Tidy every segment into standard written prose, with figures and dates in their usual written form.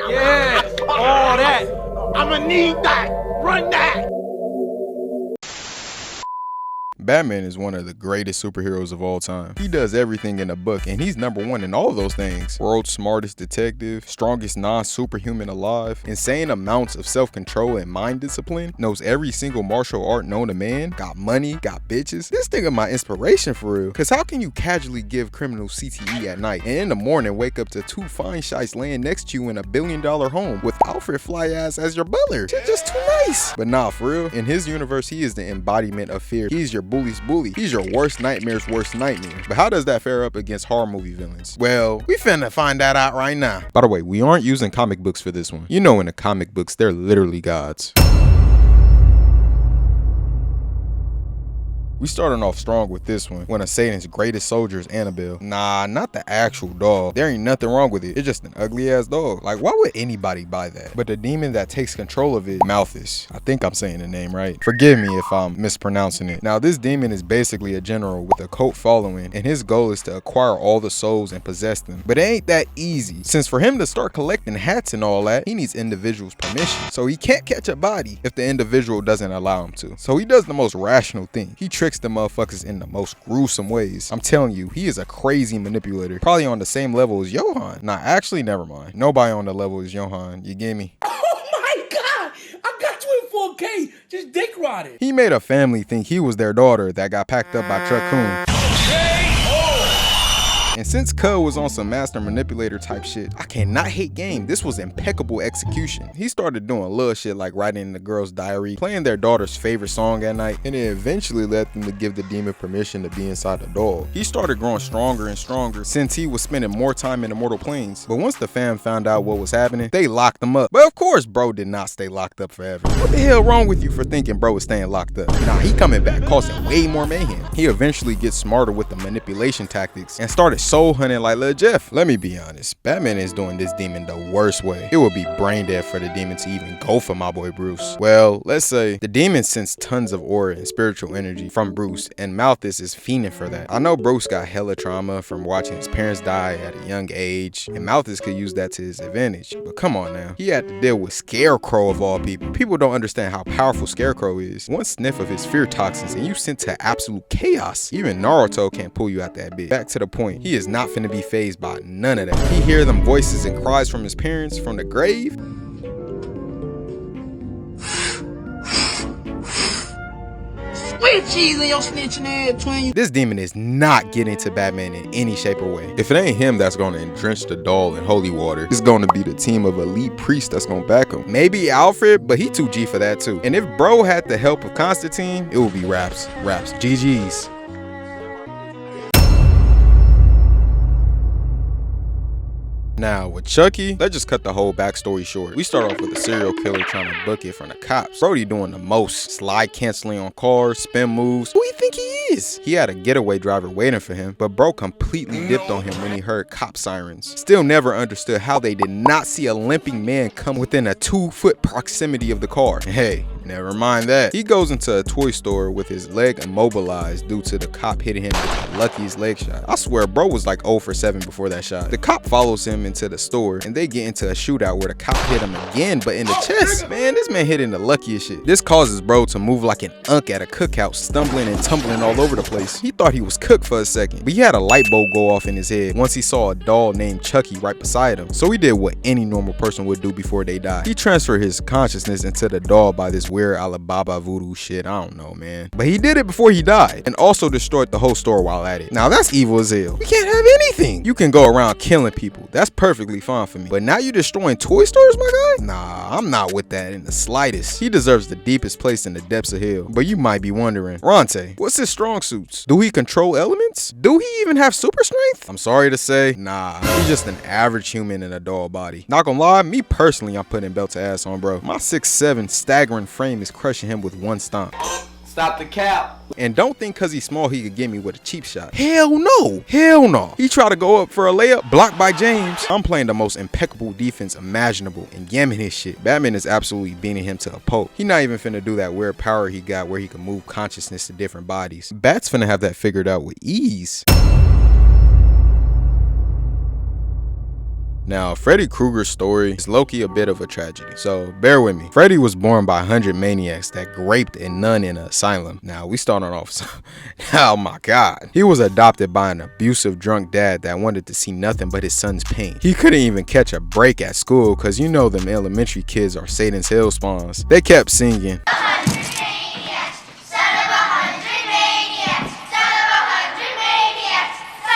Yeah, all that. I'ma need that. Run that. Batman is one of the greatest superheroes of all time. He does everything in a book, and he's #1 in all of those things. World's smartest detective, strongest non-superhuman alive, insane amounts of self-control and mind discipline, knows every single martial art known to man, got money, got bitches. This nigga my inspiration for real. Cause how can you casually give criminals CTE at night, and in the morning wake up to 2 fine shites laying next to you in a $1 billion home with Alfred fly ass as your butler? Shit just too nice. But nah, for real, in his universe, he is the embodiment of fear. He's your bully's bully. He's your worst nightmare's worst nightmare. But how does that fare up against horror movie villains? Well, we finna find that out right now. By the way, we aren't using comic books for this one. You know, in the comic books, they're literally gods. We starting off strong with this one. One of Satan's greatest soldiers, Annabelle. Nah, not the actual dog. There ain't nothing wrong with it. It's just an ugly ass dog. Like, why would anybody buy that? But the demon that takes control of it, Malthus. I think I'm saying the name right. Forgive me if I'm mispronouncing it. Now, this demon is basically a general with a cult following, and his goal is to acquire all the souls and possess them. But it ain't that easy, since for him to start collecting hats and all that, he needs individuals' permission. So he can't catch a body if the individual doesn't allow him to. So he does the most rational thing. He tricks the motherfuckers in the most gruesome ways. I'm telling you, he is a crazy manipulator. Probably on the same level as Johan. Nah, actually, never mind. Nobody on the level as Johan. You get me? Oh my God! I got you in 4K. Just dick rotted. He made a family think he was their daughter that got packed up by Chuck Coon. And since Cub was on some master manipulator type shit, I cannot hate game. This was impeccable execution. He started doing little shit like writing in the girl's diary, playing their daughter's favorite song at night, and it eventually led them to give the demon permission to be inside the dog. He started growing stronger and stronger since he was spending more time in the mortal planes. But once the fam found out what was happening, they locked him up. But of course, bro did not stay locked up forever. What the hell wrong with you for thinking bro was staying locked up? Nah, he coming back causing way more mayhem. He eventually gets smarter with the manipulation tactics and started soul hunting like Lil Jeff. Let me be honest, Batman is doing this demon the worst way. It would be brain dead for the demon to even go for my boy Bruce. Well, let's say the demon sends tons of aura and spiritual energy from Bruce, and Malthus is fiending for that. I know Bruce got hella trauma from watching his parents die at a young age, and Malthus could use that to his advantage. But come on now, he had to deal with Scarecrow of all people. People don't understand how powerful Scarecrow is. One sniff of his fear toxins and you sent to absolute chaos. Even Naruto can't pull you out that bit. Back to the point, he is not finna be phased by none of that. He hear them voices and cries from his parents from the grave. Sweet cheese in your snitching ass, twin. This demon is not getting to Batman in any shape or way. If it ain't him that's gonna drench the doll in holy water, it's gonna be the team of elite priests that's gonna back him. Maybe Alfred, but he too G for that too. And if bro had the help of Constantine, it would be raps, GG's. Now, with Chucky, let's just cut the whole backstory short. We start off with a serial killer trying to book it from the cops. Brody doing the most. Slide canceling on cars, spin moves. Who you think he is? He had a getaway driver waiting for him, but bro completely dipped on him when he heard cop sirens. Still never understood how they did not see a limping man come within a 2-foot proximity of the car. And hey, never mind that. He goes into a toy store with his leg immobilized due to the cop hitting him with the luckiest leg shot. I swear, bro was like 0 for 7 before that shot. The cop follows him into the store and they get into a shootout where the cop hit him again, but in the chest. Man, this man hitting the luckiest shit. This causes bro to move like an unk at a cookout, stumbling and tumbling all over the place. He thought he was cooked for a second, but he had a light bulb go off in his head once he saw a doll named Chucky right beside him. So he did what any normal person would do before they die. He transferred his consciousness into the doll by this weird Alibaba voodoo shit. I don't know, man. But he did it before he died and also destroyed the whole store while at it. Now that's evil as hell. We can't have anything. You can go around killing people. That's perfectly fine for me. But now you destroying toy stores, my guy? Nah, I'm not with that in the slightest. He deserves the deepest place in the depths of hell. But you might be wondering, Ronte, what's his strong suits? Do he control elements? Do he even have super strength? I'm sorry to say, nah. He's just an average human in a doll body. Not gonna lie, me personally, I'm putting belt to ass on, bro. My 6'7" staggering frame is crushing him with one stomp. Stop the cap. And don't think cause he's small he could get me with a cheap shot. Hell no. Hell no. He tried to go up for a layup, blocked by James. I'm playing the most impeccable defense imaginable and yamming his shit. Batman is absolutely beating him to a pulp. He not even finna do that weird power he got where he can move consciousness to different bodies. Bat's finna have that figured out with ease. Now, Freddy Krueger's story is low-key a bit of a tragedy, so bear with me. Freddy was born by 100 maniacs that raped a nun in an asylum. Now, we starting off, oh my god. He was adopted by an abusive drunk dad that wanted to see nothing but his son's pain. He couldn't even catch a break at school cause you know them elementary kids are Satan's hell spawns. They kept singing,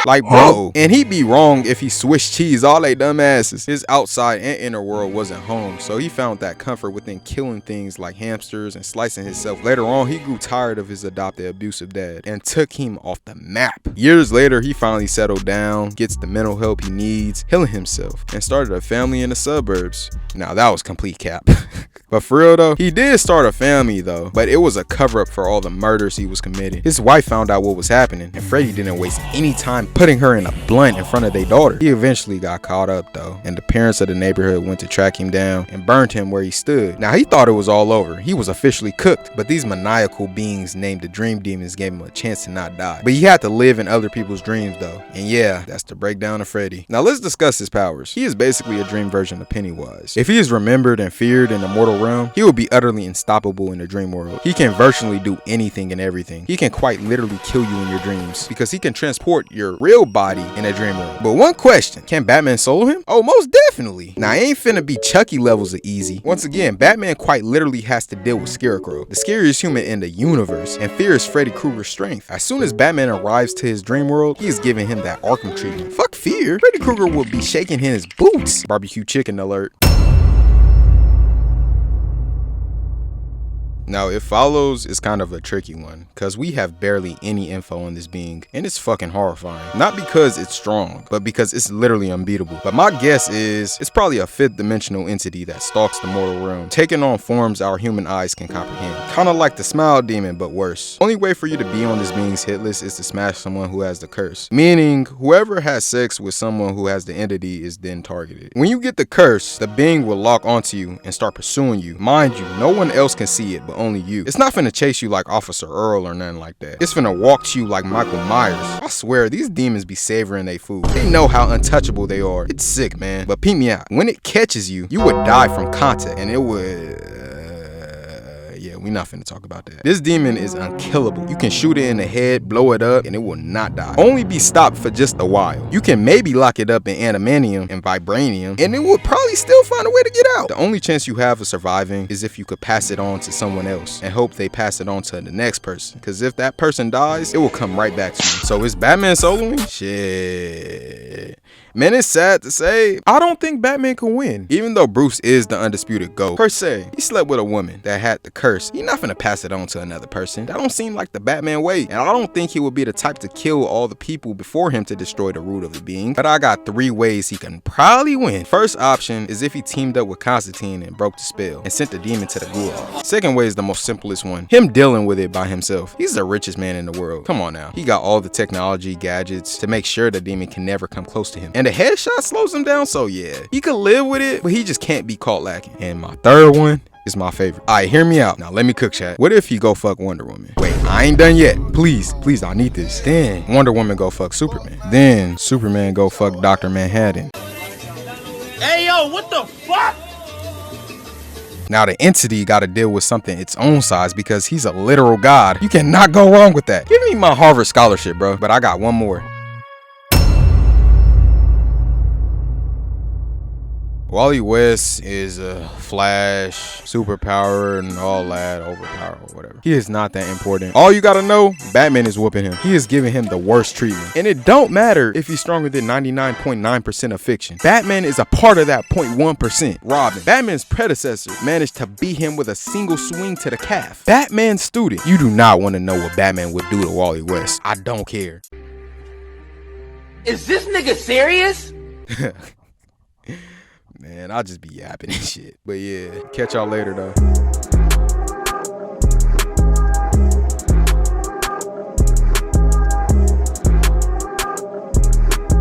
like, bro, and he'd be wrong if he switched cheese all they dumb asses. His outside and inner world wasn't home, so he found that comfort within killing things like hamsters and slicing himself. Later on, he grew tired of his adopted abusive dad and took him off the map. Years later, he finally settled down, gets the mental help he needs, healing himself, and started a family in the suburbs. Now, that was complete cap. But for real though, he did start a family though, but it was a cover-up for all the murders he was committing. His wife found out what was happening, and Freddy didn't waste any time putting her in a blunt in front of their daughter. He eventually got caught up though, and the parents of the neighborhood went to track him down and burned him where he stood. Now he thought it was all over. He was officially cooked, but these maniacal beings named the Dream Demons gave him a chance to not die. But he had to live in other people's dreams though, and yeah, that's the breakdown of Freddy. Now let's discuss his powers. He is basically a dream version of Pennywise. If he is remembered and feared in the mortal realm, he will be utterly unstoppable in the dream world. He can virtually do anything and everything. He can quite literally kill you in your dreams because he can transport your real body in a dream world. But one question, can Batman solo him? Oh, most definitely. Now, I ain't finna be Chucky levels of easy. Once again, Batman quite literally has to deal with Scarecrow, the scariest human in the universe, and fears Freddy Krueger's strength. As soon as Batman arrives to his dream world, he is giving him that Arkham treatment. Fuck fear. Freddy Krueger will be shaking in his boots. Barbecue chicken alert. Now, It Follows is kind of a tricky one, cause we have barely any info on this being, and it's fucking horrifying. Not because it's strong, but because it's literally unbeatable. But my guess is, it's probably a fifth dimensional entity that stalks the mortal realm, taking on forms our human eyes can comprehend. Kinda like the Smile Demon, but worse. Only way for you to be on this being's hit list is to smash someone who has the curse. Meaning, whoever has sex with someone who has the entity is then targeted. When you get the curse, the being will lock onto you and start pursuing you. Mind you, no one else can see it, but only you. It's not finna chase you like Officer Earl or nothing like that. It's finna walk to you like Michael Myers. I swear, these demons be savoring their food. They know how untouchable they are. It's sick, man. But peep me out. When it catches you, you would die from contact, and it would... yeah, we not finna talk about that. This demon is unkillable. You can shoot it in the head, blow it up, and it will not die. Only be stopped for just a while. You can maybe lock it up in adamantium and vibranium, and it will probably still find a way to get out. The only chance you have of surviving is if you could pass it on to someone else and hope they pass it on to the next person. Because if that person dies, it will come right back to you. So is Batman soloing? Shit. Man, it's sad to say, I don't think Batman can win. Even though Bruce is the undisputed GOAT, per se, he slept with a woman that had the curse. He's not finna pass it on to another person. That don't seem like the Batman way. And I don't think he would be the type to kill all the people before him to destroy the root of the being. But I got 3 ways he can probably win. First option is if he teamed up with Constantine and broke the spell and sent the demon to the gulag. Second way is the most simplest one. Him dealing with it by himself. He's the richest man in the world. Come on now. He got all the technology, gadgets to make sure the demon can never come close to him. And the headshot slows him down, so yeah, he could live with it, but he just can't be caught lacking. And my third one is my favorite. Alright, hear me out. Now let me cook, chat. What if he go fuck Wonder Woman? Wait, I ain't done yet. Please, I need this. Then Wonder Woman go fuck Superman. Then Superman go fuck Dr. Manhattan. Hey, yo, what the fuck? Now the entity gotta deal with something its own size because he's a literal god. You cannot go wrong with that. Give me my Harvard scholarship, bro. But I got one more. Wally West is a Flash, superpower, and all that, overpower or whatever. He is not that important. All you gotta know, Batman is whooping him. He is giving him the worst treatment. And it don't matter if he's stronger than 99.9% of fiction. Batman is a part of that 0.1%. Robin, Batman's predecessor, managed to beat him with a single swing to the calf. Batman's student. You do not want to know what Batman would do to Wally West. I don't care. Is this nigga serious? Man, I'll just be yapping and shit. But yeah, catch y'all later though.